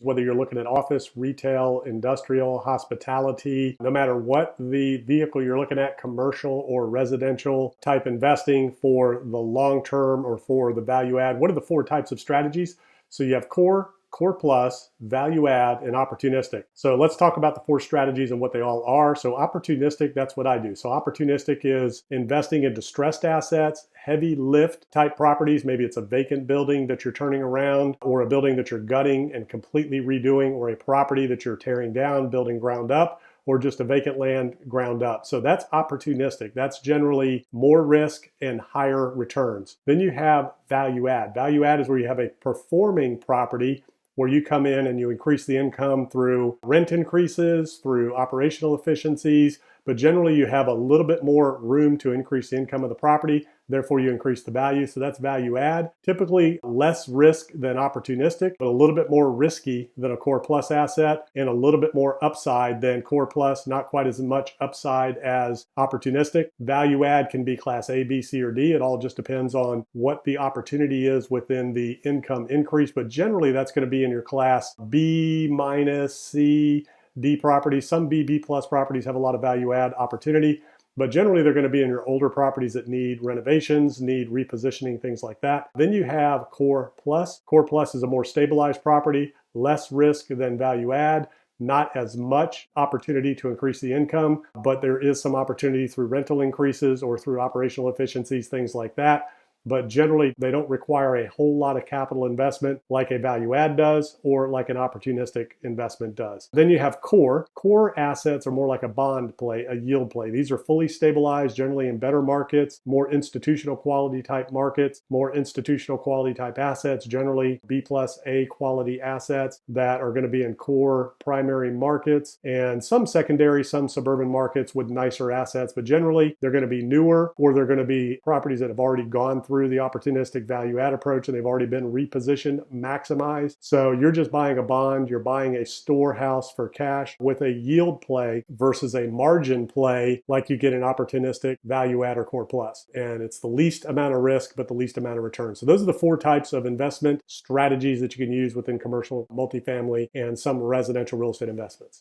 whether you're looking at office, retail, industrial, hospitality, no matter what the vehicle you're looking at, commercial or residential type investing for the long term or for the value add. What are the four types of strategies? So you have core, core plus, value add, and opportunistic. So let's talk about the four strategies and what they all are. So opportunistic, that's what I do. So opportunistic is investing in distressed assets, heavy lift type properties. Maybe it's a vacant building that you're turning around, or a building that you're gutting and completely redoing, or a property that you're tearing down, building ground up, or just a vacant land ground up. So that's opportunistic. That's generally more risk and higher returns. Then you have value add. Value add is where you have a performing property where you come in and you increase the income through rent increases, through operational efficiencies, but generally you have a little bit more room to increase the income of the property, therefore you increase the value. So that's value add. Typically less risk than opportunistic, but a little bit more risky than a core plus asset, and a little bit more upside than core plus, not quite as much upside as opportunistic. Value add can be class A, B, C, or D. It all just depends on what the opportunity is within the income increase, but generally that's going to be in your class B minus, C, D properties. Some B, B plus properties have a lot of value add opportunity, but generally they're going to be in your older properties that need renovations, need repositioning, things like that. Then you have core plus. Core plus is a more stabilized property, less risk than value add, not as much opportunity to increase the income, but there is some opportunity through rental increases or through operational efficiencies, things like that. But generally, they don't require a whole lot of capital investment like a value add does or like an opportunistic investment does. Then you have core. Core assets are more like a bond play, a yield play. These are fully stabilized, generally in better markets, more institutional quality type markets, more institutional quality type assets, generally B plus A quality assets that are going to be in core primary markets, and some secondary, some suburban markets with nicer assets. But generally, they're going to be newer, or they're going to be properties that have already gone through the opportunistic value add approach and they've already been repositioned, maximized. So you're just buying a bond, you're buying a storehouse for cash with a yield play versus a margin play like you get in opportunistic, value add, or core plus. And it's the least amount of risk, but the least amount of return. So those are the four types of investment strategies that you can use within commercial, multifamily, and some residential real estate investments.